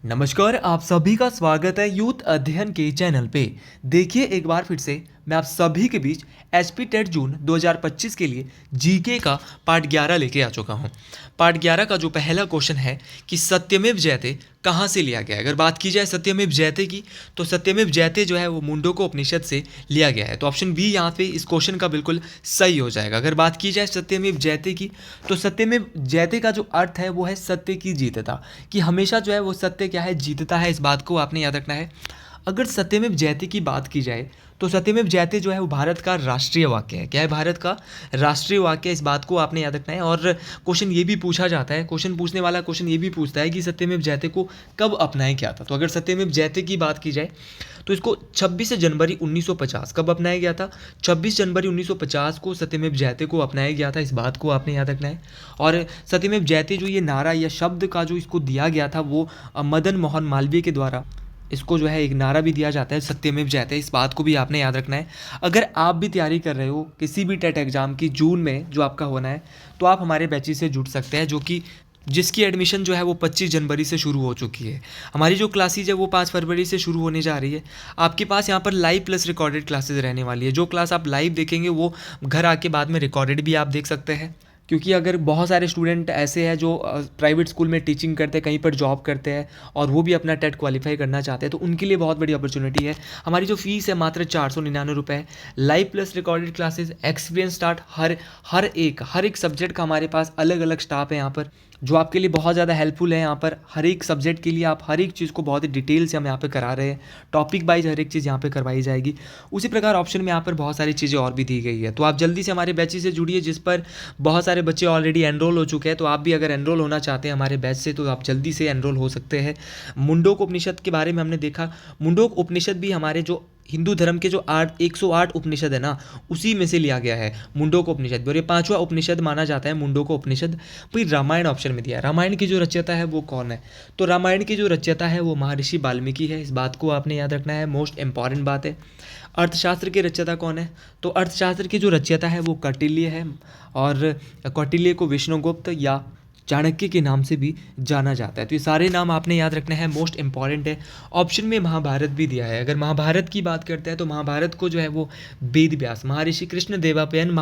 नमस्कार, आप सभी का स्वागत है यूथ अध्ययन के चैनल पे। देखिए एक बार फिर से मैं आप सभी के बीच एचपी टेट जून 2025 के लिए जीके का पार्ट 11 लेके आ चुका हूँ। पार्ट 11 का जो पहला क्वेश्चन है कि सत्यमेव जयते कहाँ से लिया गया है। अगर बात की जाए सत्यमेव जयते की, तो सत्यमेव जयते जो है वो मुंडको उपनिषद से लिया गया है। तो ऑप्शन बी यहाँ पे इस क्वेश्चन का बिल्कुल सही हो जाएगा। अगर बात की जाए सत्यमेव जयते की, तो सत्यमेव जयते का जो अर्थ है वो है सत्य की जीतता, कि हमेशा जो है वो सत्य क्या है, जीतता है। इस बात को आपने याद रखना है। अगर सत्यमेव जयते की बात की जाए, तो सत्यमेव जयते जो है वो भारत का राष्ट्रीय वाक्य है। क्या है? भारत का राष्ट्रीय वाक्य है। इस बात को आपने याद रखना है। और क्वेश्चन ये भी पूछा जाता है, क्वेश्चन पूछने वाला क्वेश्चन ये भी पूछता है कि सत्यमेव जयते को कब अपनाया गया था। तो अगर सत्यमेव जयते की बात की जाए, तो इसको 26 जनवरी 1950 कब अपनाया गया था? 26 जनवरी 1950 को सत्यमेव जयते को अपनाया गया था। इस बात को आपने याद रखना है। और सत्यमेव जयते जो ये नारा या शब्द का जो इसको दिया गया था, वो मदन मोहन मालवीय के द्वारा इसको जो है एक नारा भी दिया जाता है, सत्यमेव जयते। इस बात को भी आपने याद रखना है। अगर आप भी तैयारी कर रहे हो किसी भी टेट एग्जाम की जून में जो आपका होना है, तो आप हमारे बैचेस से जुड़ सकते हैं, जो कि जिसकी एडमिशन जो है वो 25 जनवरी से शुरू हो चुकी है। हमारी जो क्लासेज है वो 5 फरवरी से शुरू होने जा रही है। आपके पास यहाँ पर लाइव प्लस रिकॉर्डेड क्लासेज रहने वाली है। जो क्लास आप लाइव देखेंगे वो घर आके बाद में रिकॉर्डेड भी आप देख सकते हैं। क्योंकि अगर बहुत सारे स्टूडेंट ऐसे हैं जो प्राइवेट स्कूल में टीचिंग करते हैं, कहीं पर जॉब करते हैं, और वो भी अपना टेट क्वालिफाई करना चाहते हैं, तो उनके लिए बहुत बड़ी अपॉर्चुनिटी है। हमारी जो फीस है मात्र 499 रुपये है। Live plus recorded classes, experience start, हर एक सब्जेक्ट का हमारे पास अलग अलग स्टाफ है यहाँ पर, जो आपके लिए बहुत ज़्यादा हेल्पफुल है। यहाँ पर हर एक सब्जेक्ट के लिए आप हर एक चीज़ को बहुत ही डिटेल से हम यहाँ पे करा रहे हैं। टॉपिक वाइज हर एक चीज़ यहाँ पे करवाई जाएगी। उसी प्रकार ऑप्शन में यहाँ पर बहुत सारी चीज़ें और भी दी गई है। तो आप जल्दी से हमारे बैचेस से जुड़िए, जिस पर बहुत सारे बच्चे ऑलरेडी एनरोल हो चुके हैं। तो आप भी अगर एनरोल होना चाहते हैं हमारे बैच से, तो आप जल्दी से एनरोल हो सकते हैं। मुंडोक उपनिषद के बारे में हमने देखा। मुंडोक उपनिषद भी हमारे जो हिंदू धर्म के जो 108 उपनिषद है ना, उसी में से लिया गया है मुंडोक उपनिषद। और ये 5वां उपनिषद माना जाता है मुंडोक उपनिषद। फिर रामायण ऑप्शन में दिया है। रामायण की जो रचयिता है वो कौन है? तो रामायण की जो रचयिता है वो महर्षि वाल्मीकि है। इस बात को आपने याद रखना है, मोस्ट इंपॉर्टेंट बात है। अर्थशास्त्र के रचयिता कौन है? तो अर्थशास्त्र की जो रचयिता है वो कौटिल्य है। और कौटिल्य को विष्णुगुप्त या चाणक्य के नाम से भी जाना जाता है। तो ये सारे नाम आपने याद रखने हैं, मोस्ट इंपॉर्टेंट है। ऑप्शन में महाभारत भी दिया है। अगर महाभारत की बात करते हैं, तो महाभारत को जो है वो वेद व्यास, महर्षि कृष्ण देवपायन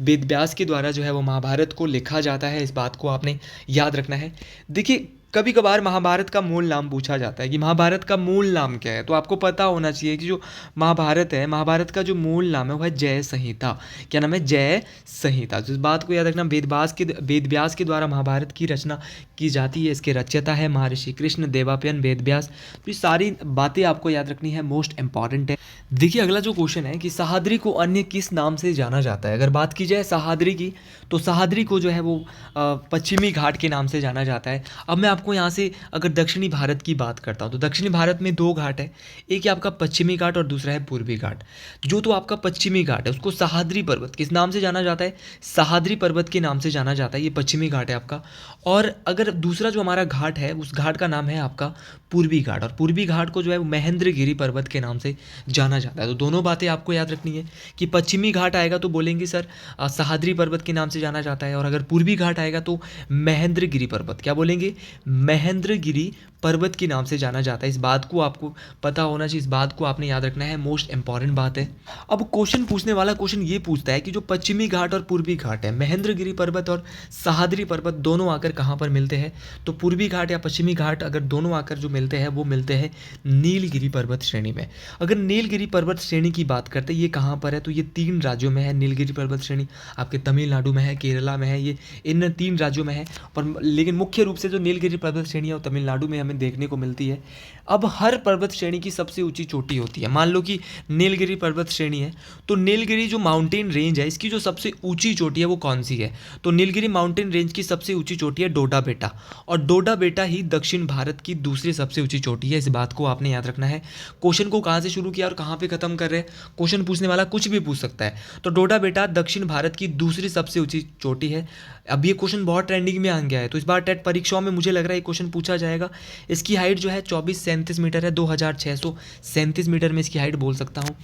वेद व्यास के द्वारा जो है वो महाभारत को लिखा जाता है। इस बात को आपने याद रखना है। देखिए, कभी कभार महाभारत का मूल नाम पूछा जाता है कि महाभारत का मूल नाम क्या है। तो आपको पता होना चाहिए कि जो महाभारत है, महाभारत का जो मूल नाम है वह है जय संहिता। क्या नाम है? जय संहिता। तो इस बात को याद रखना। वेद व्यास के द्वारा महाभारत की रचना की जाती है। इसके रचयिता है महर्षि कृष्ण देवपायन वेद व्यास। तो ये सारी बातें आपको याद रखनी है, मोस्ट इंपॉर्टेंट है। देखिए अगला जो क्वेश्चन है कि सहाद्री को अन्य किस नाम से जाना जाता है। अगर बात की जाए सहाद्री की, तो सहाद्री को जो है वो पश्चिमी घाट के नाम से जाना जाता है। अब मैं आपको यहाँ से अगर दक्षिणी भारत की बात करता हूँ, तो दक्षिणी भारत में 2 घाट है। एक है आपका पश्चिमी घाट और दूसरा है पूर्वी घाट। जो तो आपका पश्चिमी घाट है उसको सहाद्री पर्वत किस नाम से जाना जाता है? सहाद्री पर्वत के नाम से जाना जाता है। ये पश्चिमी घाट है आपका। और अगर दूसरा जो हमारा घाट है, उस घाट का नाम है आपका पूर्वी घाट। और पूर्वी घाट को जो है वो महेंद्रगिरी पर्वत के नाम से जाना जाता है। तो दोनों बातें आपको याद रखनी है कि पश्चिमी घाट आएगा तो बोलेंगे सर सहाद्री पर्वत के नाम से जाना जाता है, और अगर पूर्वी घाट आएगा तो महेंद्रगिरी पर्वत, क्या बोलेंगे? महेंद्रगिरी पर्वत के नाम से जाना जाता है। इस बात को आपको पता होना चाहिए, इस बात को आपने याद रखना है, मोस्ट इंपॉर्टेंट बात है। अब क्वेश्चन पूछने वाला क्वेश्चन ये पूछता है कि जो पश्चिमी घाट और पूर्वी घाट है, महेंद्रगिरी पर्वत और सहाद्री पर्वत, दोनों आकर कहाँ पर मिलते हैं? तो पूर्वी घाट या पश्चिमी घाट अगर दोनों आकर जो मिलते हैं वो मिलते हैं नीलगिरी पर्वत श्रेणी में। अगर नीलगिरी पर्वत श्रेणी की बात करते हैं, ये कहाँ पर है? तो ये 3 राज्यों में है। नीलगिरी पर्वत श्रेणी आपके तमिलनाडु में है, केरला में है, ये इन 3 राज्यों में है। पर लेकिन मुख्य रूप से जो नीलगिरी पर्वत श्रेणी है वो तमिलनाडु में हमें देखने को मिलती है। अब हर पर्वत श्रेणी की सबसे ऊंची चोटी होती है। मान लो कि नीलगिरी पर्वत श्रेणी है, तो नीलगिरी जो माउंटेन रेंज है इसकी जो सबसे ऊंची चोटी है वो कौन सी है? तो नीलगिरी माउंटेन रेंज की सबसे ऊंची चोटी है डोडा बेटा, और डोडा बेटा ही दक्षिण भारत की दूसरी सबसे ऊंची चोटी है। इस बात को आपने याद रखना है। क्वेश्चन को कहाँ से शुरू किया और कहाँ पे खत्म कर रहे हैं, क्वेश्चन पूछने वाला कुछ भी पूछ सकता है। तो डोडा बेटा दक्षिण भारत की दूसरी सबसे ऊंची चोटी है। अब ये क्वेश्चन बहुत ट्रेंडिंग में आ गया है, तो इस बार टेट परीक्षाओं में मुझे लग रहा है ये क्वेश्चन पूछा जाएगा। इसकी हाइट जो है 2437 मीटर है, 2637 मीटर में इसकी हाइट बोल सकता हूँ।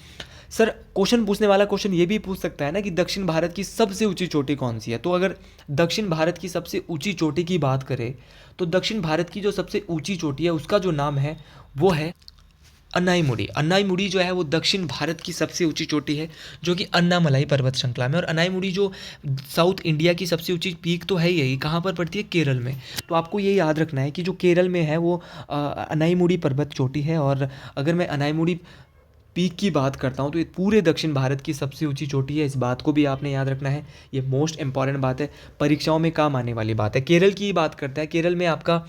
सर क्वेश्चन पूछने वाला क्वेश्चन ये भी पूछ सकता है ना कि दक्षिण भारत की सबसे ऊंची चोटी कौन सी है। तो अगर दक्षिण भारत की सबसे ऊंची चोटी की बात करें, तो दक्षिण भारत की जो सबसे ऊंची चोटी है उसका जो नाम है वो है अन्नाईमुड़ी। अन्नाईमुड़ी जो है वो दक्षिण भारत की सबसे ऊंची चोटी है, जो कि अन्नामलाई पर्वत श्रृंखला में। और अन्नाईमुड़ी जो साउथ इंडिया की सबसे ऊंची पीक तो है यही, कहाँ पर पड़ती है, केरल में। तो आपको ये याद रखना है कि जो केरल में है वो अन्नाईमुड़ी पर्वत चोटी है। और अगर मैं अन्नाईमुड़ी पीक की बात करता हूँ तो ये पूरे दक्षिण भारत की सबसे ऊंची चोटी है, इस बात को भी आपने याद रखना है। ये मोस्ट इंपॉर्टेंट बात है, परीक्षाओं में काम आने वाली बात है। केरल की बात करता है, केरल में आपका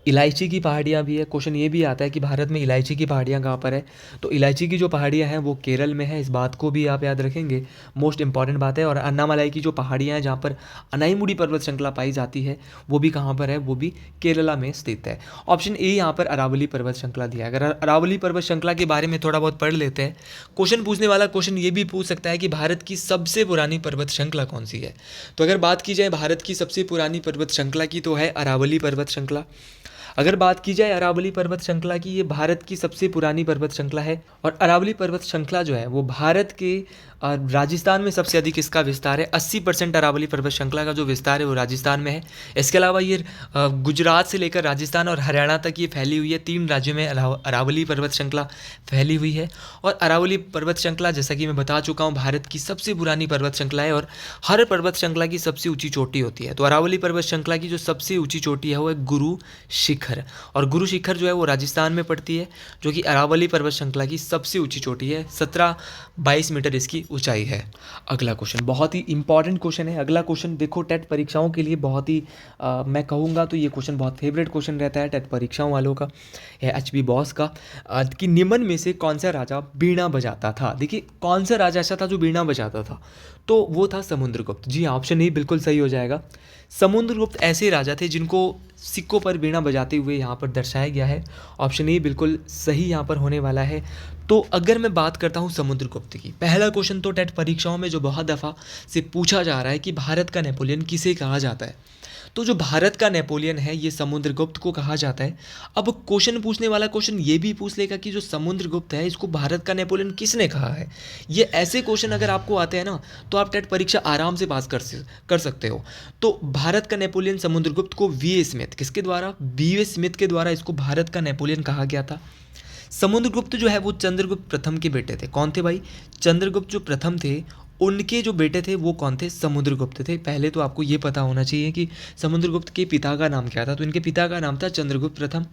इलायची की पहाड़ियाँ भी है। क्वेश्चन ये भी आता है कि भारत में इलायची की पहाड़ियाँ कहाँ पर है, तो इलायची की जो पहाड़ियाँ हैं वो केरल में है, इस बात को भी आप याद रखेंगे, मोस्ट इंपॉर्टेंट बात है। और अन्नामलाई की जो पहाड़ियाँ हैं जहाँ पर अनाईमुड़ी पर्वत श्रृंखला पाई जाती है वो भी कहाँ पर है, वो भी केरला में स्थित है। ऑप्शन ए यहाँ पर अरावली पर्वत श्रृंखला दिया है। अगर अरावली पर्वत श्रृंखला के बारे में थोड़ा बहुत पढ़ लेते हैं, क्वेश्चन पूछने वाला क्वेश्चन ये भी पूछ सकता है कि भारत की सबसे पुरानी पर्वत श्रृंखला कौन सी है। तो अगर बात की जाए भारत की सबसे पुरानी पर्वत श्रृंखला की तो है अरावली पर्वत श्रृंखला। अगर बात की जाए अरावली पर्वत श्रृंखला की, ये भारत की सबसे पुरानी पर्वत श्रृंखला है। और अरावली पर्वत श्रृंखला जो है वो भारत के राजस्थान में सबसे अधिक इसका विस्तार है। 80% अरावली पर्वत श्रृंखला का जो विस्तार है वो राजस्थान में है। इसके अलावा ये गुजरात से लेकर राजस्थान और हरियाणा तक ये फैली हुई है। 3 राज्यों में अरावली पर्वत श्रृंखला फैली हुई है। और अरावली पर्वत श्रृंखला, जैसा कि मैं बता चुका हूँ, भारत की सबसे पुरानी पर्वत श्रृंखला है और हर पर्वत श्रृंखला की सबसे ऊंची चोटी होती है। तो अरावली पर्वत श्रृंखला की जो सबसे ऊंची चोटी है वो है गुरु शिखर। और गुरु शिखर जो है वो राजस्थान में पड़ती है, जो कि अरावली पर्वत श्रृंखला की सबसे ऊंची चोटी है। 17-22 मीटर इसकी ऊंचाई है। अगला क्वेश्चन बहुत ही इंपॉर्टेंट क्वेश्चन है। अगला क्वेश्चन देखो, टेट परीक्षाओं के लिए बहुत ही मैं कहूँगा तो ये क्वेश्चन बहुत फेवरेट क्वेश्चन रहता है टेट परीक्षाओं वालों का, है HB बॉस का, कि निम्न में से कौन सा राजा बीणा बजाता था। देखिए, कौन सा राजा ऐसा था जो बीणा बजाता था, तो वो था समुद्रगुप्त। जी हाँ, ऑप्शन ए बिल्कुल सही हो जाएगा। समुद्रगुप्त ऐसे राजा थे जिनको सिक्कों पर बीणा बजाते हुए यहाँ पर दर्शाया गया है। ऑप्शन ए बिल्कुल सही यहाँ पर होने वाला है। तो अगर मैं बात करता हूँ समुद्रगुप्त की, पहला क्वेश्चन तो टेट परीक्षाओं में जो बहुत दफ़ा से पूछा जा रहा है कि भारत का नेपोलियन किसे कहा जाता है, तो जो भारत का नेपोलियन है ये समुद्रगुप्त को कहा जाता है। अब क्वेश्चन पूछने वाला क्वेश्चन ये भी पूछ लेगा कि जो समुद्रगुप्त है इसको भारत का नेपोलियन किसने कहा है। ये ऐसे क्वेश्चन अगर आपको आते हैं ना तो आप टेट परीक्षा आराम से पास कर सकते हो। तो भारत का नेपोलियन समुद्रगुप्त को वी ए स्मिथ, किसके द्वारा, बी.ए. स्मिथ के द्वारा इसको भारत का नेपोलियन कहा गया था। समुद्रगुप्त जो है वो चंद्रगुप्त प्रथम के बेटे थे। कौन थे भाई, चंद्रगुप्त जो प्रथम थे उनके जो बेटे थे वो कौन थे, समुद्रगुप्त थे। पहले तो आपको ये पता होना चाहिए कि समुद्रगुप्त के पिता का नाम क्या था, तो इनके पिता का नाम था चंद्रगुप्त प्रथम।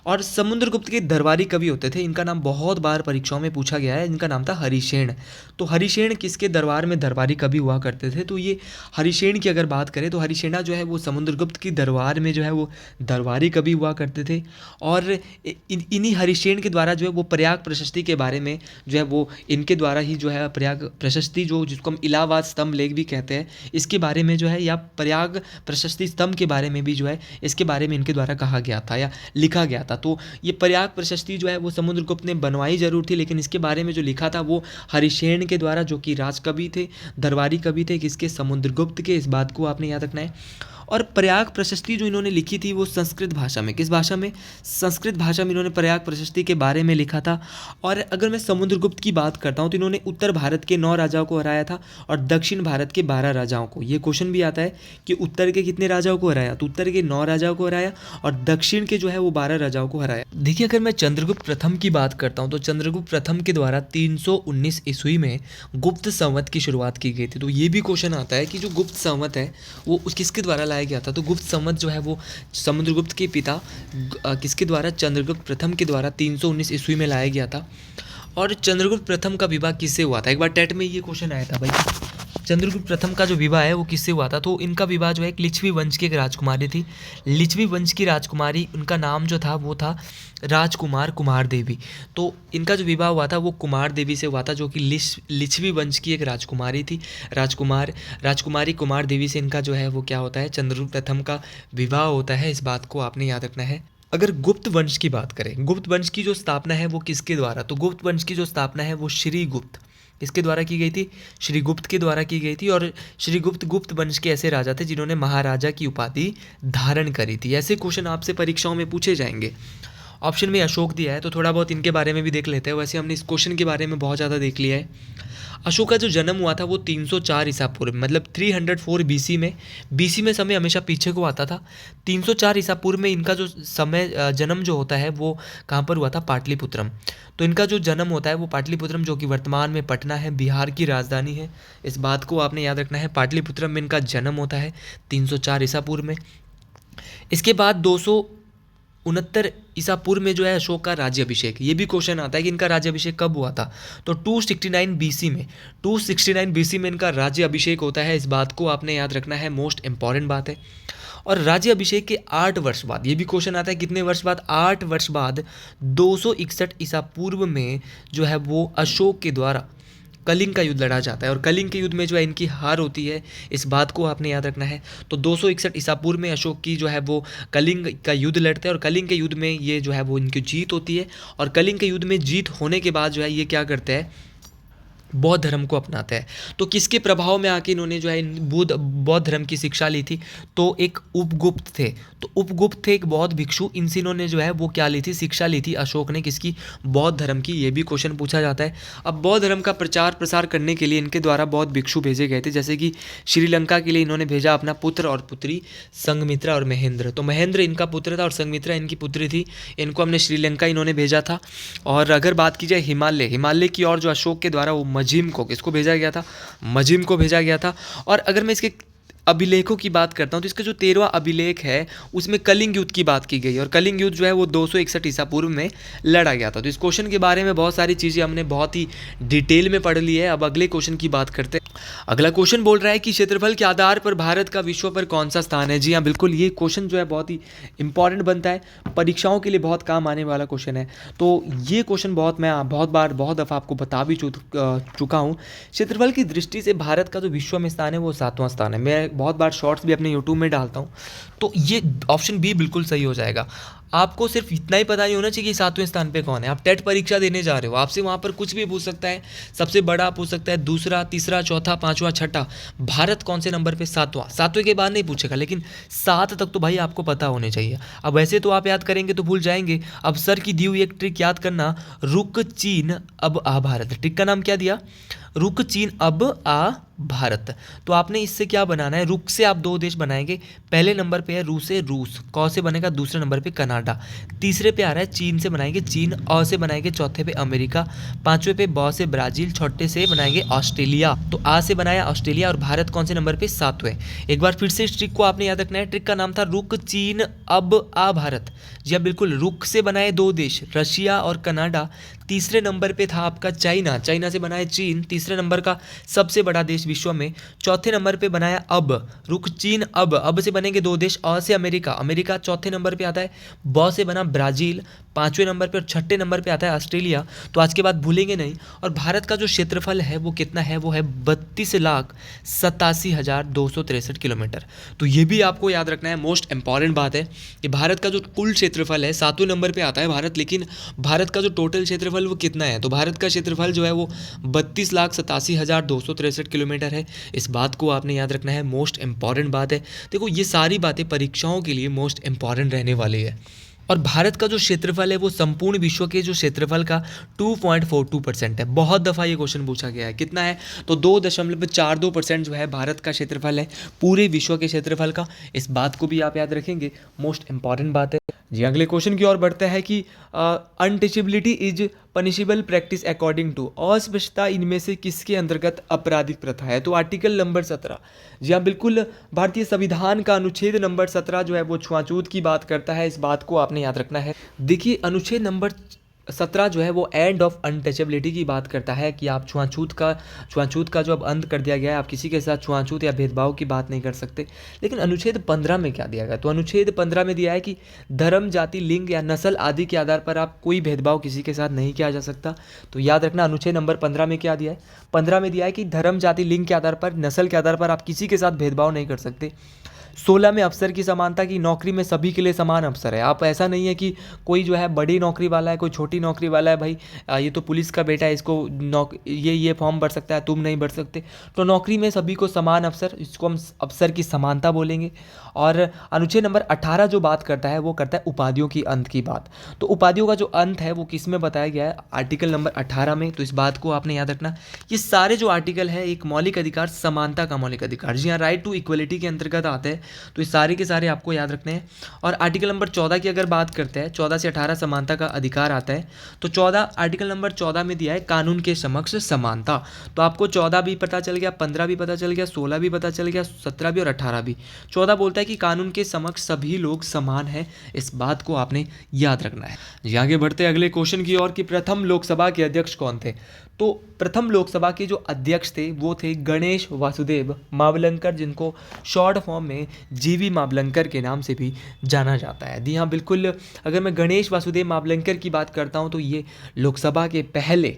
और समुद्रगुप्त के दरबारी कवि होते थे, इनका नाम बहुत बार परीक्षाओं में पूछा गया है, इनका नाम था हरिशेन। तो हरिशेन किसके दरबार में दरबारी कवि हुआ करते थे, तो ये हरिशेन की अगर बात करें तो हरिशेना जो है वो समुद्रगुप्त की दरबार में जो है वो दरबारी कवि हुआ करते थे। और इन्हीं हरिशेन के द्वारा जो है वो प्रयाग प्रशस्ति के बारे में जो है वो इनके द्वारा ही जो है प्रयाग प्रशस्ति, जो जिसको हम इलाहाबाद स्तंभ लेख भी कहते हैं, इसके बारे में जो है, या प्रयाग प्रशस्ति स्तंभ के बारे में भी जो है इसके बारे में इनके द्वारा कहा गया था या लिखा गया था। तो ये प्रयाग प्रशस्ति जो है वो समुद्रगुप्त ने बनवाई जरूर थी, लेकिन इसके बारे में जो लिखा था वो हरिशेन के द्वारा, जो कि राजकवि थे, दरबारी कवि थे, किसके, समुद्रगुप्त के। इस बात को आपने याद रखना है। और प्रयाग प्रशस्ति जो इन्होंने लिखी थी वो संस्कृत भाषा में, किस भाषा में, संस्कृत भाषा में इन्होंने प्रयाग प्रशस्ति के बारे में लिखा था। और अगर मैं समुद्रगुप्त की बात करता हूँ तो इन्होंने उत्तर भारत के 9 राजाओं को हराया था और दक्षिण भारत के 12 राजाओं को। ये क्वेश्चन भी आता है कि उत्तर के कितने राजाओं को हराया, तो उत्तर के 9 राजाओं को हराया और दक्षिण के जो है वो 12 राजाओं को हराया। देखिए, अगर मैं चंद्रगुप्त प्रथम की बात करता हूँ तो चंद्रगुप्त प्रथम के द्वारा 319 ईस्वी में गुप्त संवत की शुरुआत की गई थी। तो ये भी क्वेश्चन आता है कि जो गुप्त संवत है वो किसके द्वारा लाया गया था, तो गुप्त संवत जो है वो समुद्रगुप्त के पिता किसके द्वारा, चंद्रगुप्त प्रथम के द्वारा 319 ईस्वी में लाया गया था। और चंद्रगुप्त प्रथम का विवाह किससे हुआ था, एक बार टेट में ये क्वेश्चन आया था भाई, चंद्रगुप्त प्रथम का जो विवाह है वो किससे हुआ था, तो इनका विवाह जो है एक लिच्छवी वंश की एक राजकुमारी थी। लिच्छवी वंश की राजकुमारी, उनका नाम जो था वो था राजकुमार कुमार देवी। तो इनका जो विवाह हुआ था वो कुमार देवी से हुआ था, जो कि लिच्छवी वंश की एक राजकुमारी थी। राजकुमारी कुमार देवी से इनका जो है वो क्या होता है, चंद्रगुप्त प्रथम का विवाह होता है। इस बात को आपने याद रखना है। अगर गुप्त वंश की बात करें, गुप्त वंश की जो स्थापना है वो किसके द्वारा, तो गुप्त वंश की जो स्थापना है वो श्रीगुप्त किसके द्वारा की गई थी, श्रीगुप्त के द्वारा की गई थी। और श्रीगुप्त गुप्त वंश के ऐसे राजा थे जिन्होंने महाराजा की उपाधि धारण करी थी। ऐसे क्वेश्चन आपसे परीक्षाओं में पूछे जाएंगे। ऑप्शन में अशोक दिया है, तो थोड़ा बहुत इनके बारे में भी देख लेते हैं। वैसे हमने इस क्वेश्चन के बारे में बहुत ज़्यादा देख लिया है। अशोक का जो जन्म हुआ था वो 304 ईसा पूर्व, मतलब 304 बीसी में। बीसी में समय हमेशा पीछे को आता था। 304 ईसा पूर्व में इनका जो समय जन्म जो होता है वो कहाँ पर हुआ था? पाटलिपुत्रम। तो इनका जो जन्म होता है वो पाटलिपुत्रम, जो कि वर्तमान में पटना है, बिहार की राजधानी है। इस बात को आपने याद रखना है। पाटलिपुत्रम में इनका जन्म होता है 304 ईसा पूर्व में। इसके बाद 269 ईसा पूर्व में जो है अशोक का राज्याभिषेक। ये भी क्वेश्चन आता है कि इनका राज्याभिषेक कब हुआ था? तो 269 बीसी में। 269 बीसी में इनका राज्याभिषेक होता है। इस बात को आपने याद रखना है, मोस्ट इंपॉर्टेंट बात है। और राज्याभिषेक के 8 वर्ष बाद, ये भी क्वेश्चन आता है कितने वर्ष बाद? 8 वर्ष बाद 261 ईसा पूर्व में जो है वो अशोक के द्वारा कलिंग का युद्ध लड़ा जाता है। और कलिंग के युद्ध में जो है इनकी हार होती है। इस बात को आपने याद रखना है। तो 261 ईसा पूर्व में अशोक की जो है वो कलिंग का युद्ध लड़ते हैं, और कलिंग के युद्ध में ये जो है वो इनकी जीत होती है। और कलिंग के युद्ध में जीत होने के बाद जो है ये क्या करते हैं? बौद्ध धर्म को अपनाते हैं। तो किसके प्रभाव में आके इन्होंने जो है बौद्ध धर्म की शिक्षा ली थी? तो एक उपगुप्त थे। तो उपगुप्त थे, एक बौद्ध भिक्षु। इनसे इन्होंने जो है वो क्या ली थी? शिक्षा ली थी अशोक ने। किसकी? बौद्ध धर्म की। ये भी क्वेश्चन पूछा जाता है। अब बौद्ध धर्म का प्रचार प्रसार करने के लिए इनके द्वारा बौद्ध भिक्षु भेजे गए थे। जैसे कि श्रीलंका के लिए इन्होंने भेजा अपना पुत्र और पुत्री संघमित्रा और महेंद्र। तो महेंद्र इनका पुत्र था और संघमित्रा इनकी पुत्री थी। इनको हमने श्रीलंका इन्होंने भेजा था। और अगर बात की जाए हिमालय की ओर जो अशोक के द्वारा वो मजिम को, किसको भेजा गया था? मजिम को भेजा गया था। और अगर मैं इसके अभिलेखों की बात करता हूँ तो इसका जो 13वां अभिलेख है उसमें कलिंग युद्ध की बात की गई। और कलिंग युद्ध जो है वो 261 ईसा पूर्व में लड़ा गया था। तो इस क्वेश्चन के बारे में बहुत सारी चीज़ें हमने बहुत ही डिटेल में पढ़ ली है। अब अगले क्वेश्चन की बात करते हैं। अगला क्वेश्चन बोल रहा है कि क्षेत्रफल के आधार पर भारत का विश्व पर कौन सा स्थान है? जी हाँ, बिल्कुल। ये क्वेश्चन जो है बहुत ही इंपॉर्टेंट बनता है, परीक्षाओं के लिए बहुत काम आने वाला क्वेश्चन है। तो ये क्वेश्चन मैं बहुत दफ़ा आपको बता भी चुका हूँ। क्षेत्रफल की दृष्टि से भारत का जो विश्व में स्थान है वो 7वां स्थान है। मैं बहुत बार शॉर्ट्स भी अपने यूट्यूब में डालता हूँ। तो ये ऑप्शन बी बिल्कुल सही हो जाएगा। आपको सिर्फ इतना ही पता नहीं होना चाहिए कि 7वें स्थान पे कौन है। आप टेट परीक्षा देने जा रहे हो, आपसे वहाँ पर कुछ भी पूछ सकता है। सबसे बड़ा पूछ सकता है, दूसरा, तीसरा, चौथा, पांचवा, छठा। भारत कौन से नंबर पे? 7वां। 7वें के बाद नहीं पूछेगा, लेकिन 7 तक तो भाई आपको पता होने चाहिए। अब वैसे तो आप याद करेंगे तो भूल जाएंगे। अब सर की दी हुई एक ट्रिक याद करना, रुक चीन अब आ भारत। ट्रिक का नाम क्या दिया? रुक चीन अब आ भारत। तो आपने इससे क्या बनाना है? रुक से आप 2 देश बनाएंगे। पहले नंबर पे है रूस से रूस, क से बनेगा। दूसरे नंबर पे कनाडा। तीसरे पे आ रहा है चीन से बनाएंगे चीन, अ से बनाएंगे। चौथे पे अमेरिका। पांचवे पे ब से ब्राजील। छठे से बनाएंगे ऑस्ट्रेलिया। तो आ से बनाया ऑस्ट्रेलिया। और भारत कौन से नंबर पे? 7वें। एक बार फिर से इस ट्रिक को आपने याद रखना है। ट्रिक का नाम था रुक चीन अब आ भारत। जी हाँ, बिल्कुल। रुक से बनाए 2 देश, रशिया और कनाडा। तीसरे नंबर पे था आपका चाइना, चाइना से बनाया चीन, तीसरे नंबर का सबसे बड़ा देश विश्व में। चौथे नंबर पे बनाया अब, रुक चीन अब से बनेंगे 2 देश, अ से अमेरिका, अमेरिका चौथे नंबर पे आता है। ब से बना ब्राज़ील पांचवें नंबर पे, और छठे नंबर पे आता है ऑस्ट्रेलिया। तो आज के बाद भूलेंगे नहीं। और भारत का जो क्षेत्रफल है वो कितना है? वो है 32,87,263 किलोमीटर। तो ये भी आपको याद रखना है, मोस्ट इंपॉर्टेंट बात है कि भारत का जो कुल क्षेत्रफल है, 7वें नंबर पे आता है भारत, लेकिन भारत का जो टोटल क्षेत्रफल वो कितना है? तो भारत का क्षेत्रफल जो है वो 32,87,263 किलोमीटर है। इस बात को आपने याद रखना है, मोस्ट इंपॉर्टेंट बात है। देखो ये सारी बातें परीक्षाओं के लिए मोस्ट इंपॉर्टेंट रहने वाली है। और भारत का जो क्षेत्रफल है वो संपूर्ण विश्व के जो क्षेत्रफल का 2.42% है। बहुत दफ़ा ये क्वेश्चन पूछा गया है। कितना है? तो 2.42% जो है भारत का क्षेत्रफल है पूरे विश्व के क्षेत्रफल का। इस बात को भी आप याद रखेंगे, मोस्ट इंपॉर्टेंट बात है। जी, अगले क्वेश्चन की ओर बढ़ता है कि untouchability is punishable practice according to. अस्पृश्यता इनमें से किसके अंतर्गत आपराधिक प्रथा है? तो आर्टिकल नंबर 17। जी हाँ, बिल्कुल। भारतीय संविधान का अनुच्छेद नंबर 17 जो है वो छुआछूत की बात करता है। इस बात को आपने याद रखना है। देखिए, अनुच्छेद नंबर 17 जो है वो एंड ऑफ अनटचेबिलिटी की बात करता है कि आप छुआछूत का जो अब अंत कर दिया गया है, आप किसी के साथ छुआछूत या भेदभाव की बात नहीं कर सकते। लेकिन अनुच्छेद 15 में क्या दिया गया? तो अनुच्छेद 15 में दिया है कि धर्म, जाति, लिंग या नस्ल आदि के आधार पर आप कोई भेदभाव किसी के साथ नहीं किया जा सकता। तो याद रखना, अनुच्छेद नंबर 15 में क्या दिया है? 15 में दिया है कि धर्म, जाति, लिंग के आधार पर, नस्ल के आधार पर आप किसी के साथ भेदभाव नहीं कर सकते। 16 में अवसर की समानता की नौकरी में सभी के लिए समान अवसर है। आप ऐसा नहीं है कि कोई जो है बड़ी नौकरी वाला है, कोई छोटी नौकरी वाला है, भाई ये तो पुलिस का बेटा है, इसको ये फॉर्म भर सकता है, तुम नहीं भर सकते। तो नौकरी में सभी को समान अवसर, इसको हम अवसर की समानता बोलेंगे। और अनुच्छेद नंबर 18 जो बात करता है वो करता है उपाधियों की अंत की बात। तो उपाधियों का जो अंत है वो किस में बताया गया है, आर्टिकल नंबर 18 में। तो इस बात को आपने याद रखना। ये सारे जो आर्टिकल है एक मौलिक अधिकार, समानता का मौलिक अधिकार, जी हाँ, राइट टू इक्वलिटी के अंतर्गत आते हैं। तो ये सारे के सारे आपको याद रखने हैं। और आर्टिकल नंबर 14 की अगर बात करते हैं, 14 से 18 समानता का अधिकार आता है। तो 14 आर्टिकल नंबर 14 में दिया है कानून के समक्ष समानता। तो आपको 14 भी पता चल गया, 15 भी पता चल गया, 16 भी पता चल गया, 17 भी और 18 भी। 14 बोलता है कि कानून के समक्ष सभी लोग समान हैं। इस बात को आपने याद रखना है। जी, आगे बढ़ते अगले क्वेश्चन की ओर कि प्रथम लोकसभा के अध्यक्ष कौन थे। तो प्रथम लोकसभा के जो अध्यक्ष थे वो थे गणेश वासुदेव मावलंकर, जिनको शॉर्ट फॉर्म में जीवी मावलंकर के नाम से भी जाना जाता है। जी हाँ, बिल्कुल। अगर मैं गणेश वासुदेव मावलंकर की बात करता हूँ तो ये लोकसभा के पहले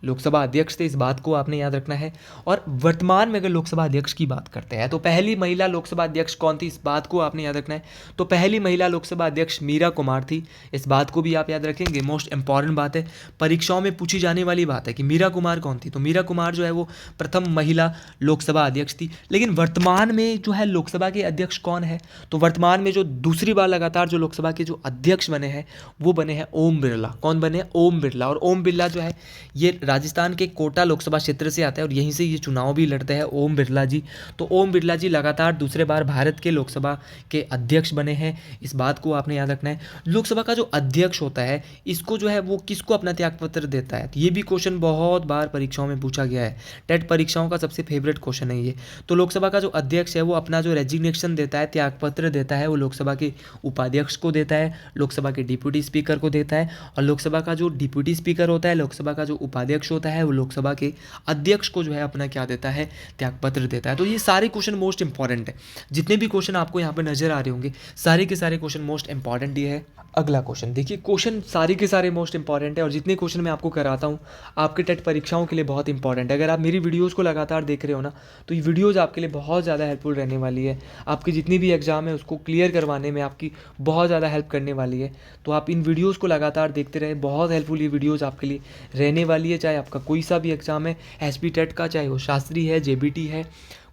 लोकसभा अध्यक्ष थे। इस बात को आपने याद रखना है। और वर्तमान में अगर लोकसभा अध्यक्ष की बात करते हैं तो पहली महिला लोकसभा अध्यक्ष कौन थी, इस बात को आपने याद रखना है। तो पहली महिला लोकसभा अध्यक्ष मीरा कुमार थी। इस बात को भी आप याद रखेंगे, मोस्ट इंपॉर्टेंट बात है, परीक्षाओं में पूछी जाने वाली बात है कि मीरा कुमार कौन थी। तो मीरा कुमार जो है वो प्रथम महिला लोकसभा अध्यक्ष थी। लेकिन वर्तमान में जो है लोकसभा के अध्यक्ष कौन है, तो वर्तमान में जो दूसरी बार लगातार जो लोकसभा के जो अध्यक्ष बने हैं वो बने हैं ओम बिरला। कौन बने हैं, ओम बिरला। और ओम बिरला जो है ये राजस्थान के कोटा लोकसभा क्षेत्र से आता है और यहीं से ये चुनाव भी लड़ते हैं ओम बिरला जी। तो ओम बिरला जी लगातार दूसरे बार भारत के लोकसभा के अध्यक्ष बने हैं। इस बात को आपने याद रखना है। लोकसभा का जो अध्यक्ष होता है इसको जो है वो किसको अपना त्यागपत्र देता है, ये भी क्वेश्चन बहुत बार परीक्षाओं में पूछा गया है। टेट परीक्षाओं का सबसे फेवरेट क्वेश्चन है ये। तो लोकसभा का जो अध्यक्ष है वो अपना जो रेजिग्नेशन देता है, त्यागपत्र देता है, वो लोकसभा के उपाध्यक्ष को देता है, लोकसभा के डिप्यूटी स्पीकर को देता है। और लोकसभा का जो डिप्यूटी स्पीकर होता है, लोकसभा का जो उपाध्यक्ष होता है, वो लोकसभा के अध्यक्ष को जो है अपना क्या देता है, त्यागपत्र देता है। तो ये सारे क्वेश्चन मोस्ट इंपॉर्टेंट है। जितने भी क्वेश्चन आपको यहाँ पे नजर आ रहे होंगे सारे के सारे क्वेश्चन मोस्ट इंपॉर्टेंट ये है। अगला क्वेश्चन देखिए, क्वेश्चन सारे के सारे मोस्ट इंपॉर्टेंट है और जितने क्वेश्चन मैं आपको कराता हूँ आपके टेट परीक्षाओं के लिए बहुत इंपॉर्टेंट है। अगर आप मेरी वीडियोज़ को लगातार देख रहे हो ना तो ये वीडियोज़ आपके लिए बहुत ज़्यादा हेल्पफुल रहने वाली है। आपकी जितनी भी एग्जाम है उसको क्लियर करवाने में आपकी बहुत ज़्यादा हेल्प करने वाली है। तो आप इन वीडियोज़ को लगातार देखते रहे, बहुत हेल्पफुल ये वीडियोज़ आपके लिए रहने वाली है। चाहे आपका कोई सा भी एग्जाम है, एसपी टेट का, चाहे वो शास्त्री है, जेबीटी है,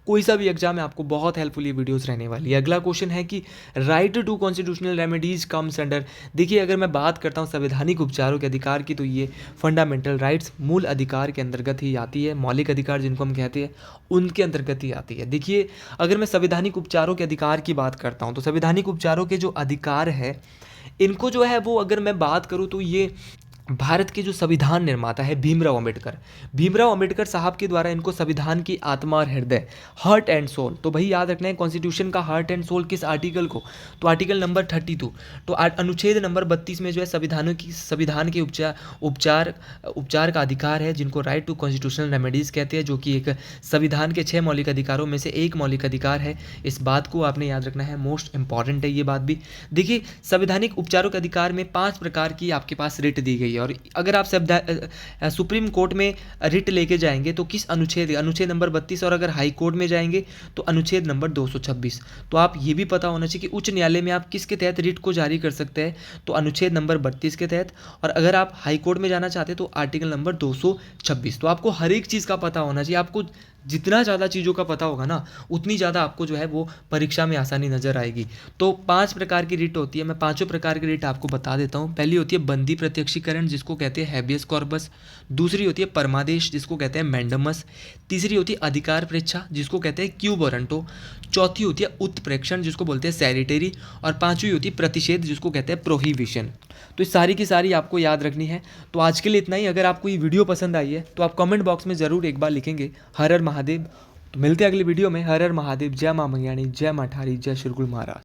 कोई सा भी एग्जाम है, आपको बहुत हेल्पफुल ये वीडियोस रहने वाली है। अगला क्वेश्चन है कि right to constitutional remedies comes under. देखिए, अगर मैं बात करता हूँ संवैधानिक उपचारों के अधिकार की तो ये फंडामेंटल राइट्स, मूल अधिकार के अंतर्गत ही आती है। मौलिक अधिकार जिनको हम कहते हैं उनके अंतर्गत ही आती है। देखिए, अगर मैं संवैधानिक उपचारों के अधिकार की बात करता हूँ तो संवैधानिक उपचारों के जो अधिकार है इनको जो है वो अगर मैं बात करूँ तो ये भारत के जो संविधान निर्माता है भीमराव अंबेडकर साहब के द्वारा इनको संविधान की आत्मा और हृदय, हार्ट एंड सोल। तो भाई याद रखना है कॉन्स्टिट्यूशन का हार्ट एंड सोल किस आर्टिकल को, तो आर्टिकल नंबर 32। तो अनुच्छेद नंबर 32 में जो है संविधान के उपचार का अधिकार है, जिनको राइट टू कॉन्स्टिट्यूशनल रेमेडीज कहते हैं, जो कि एक संविधान के 6 मौलिक अधिकारों में से एक मौलिक अधिकार है। इस बात को आपने याद रखना है, मोस्ट इंपॉर्टेंट है ये बात भी। देखिए, संवैधानिक उपचारों के अधिकार में 5 प्रकार की आपके पास रिट दी गई है और अगर आप सुप्रीम कोर्ट में रिट लेके जाएंगे तो किस अनुच्छेद नंबर 32, और अगर हाई कोर्ट में जाएंगे तो अनुच्छेद नंबर 226। तो आप ये भी पता होना चाहिए कि उच्च न्यायालय में आप किसके तहत रिट को जारी कर सकते हैं, तो अनुच्छेद नंबर 32 के तहत। और अगर आप हाई कोर्ट में जाना चाहते हैं तो आर्टिकल नंबर 226। तो आपको हर एक चीज़ का पता होना चाहिए। आपको जितना ज़्यादा चीज़ों का पता होगा ना उतनी ज़्यादा आपको जो है वो परीक्षा में आसानी नज़र आएगी। तो 5 प्रकार की रिट होती है, मैं 5 प्रकार की रिट आपको बता देता हूँ। पहली होती है बंदी प्रत्यक्षीकरण, जिसको कहते हैं हैबियस कॉर्पस। दूसरी होती है परमादेश, जिसको कहते हैं मैंडमस। तीसरी होती है अधिकार परीक्षा, जिसको कहते हैं क्यू वारंटो। चौथी होती है उत्प्रेक्षण, जिसको बोलते हैं सैनिटरी। और 5वीं होती है प्रतिषेध, जिसको कहते हैं प्रोहिबिशन। तो ये सारी की सारी आपको याद रखनी है। तो आज के लिए इतना ही। अगर आपको ये वीडियो पसंद आई है तो आप कमेंट बॉक्स में ज़रूर एक बार लिखेंगे हर हर महादेव। तो मिलते हैं अगली वीडियो में। हर हर महादेव। जय माँ मंगयाणी, जय माँ ठारी, जय श्री गुरु महाराज।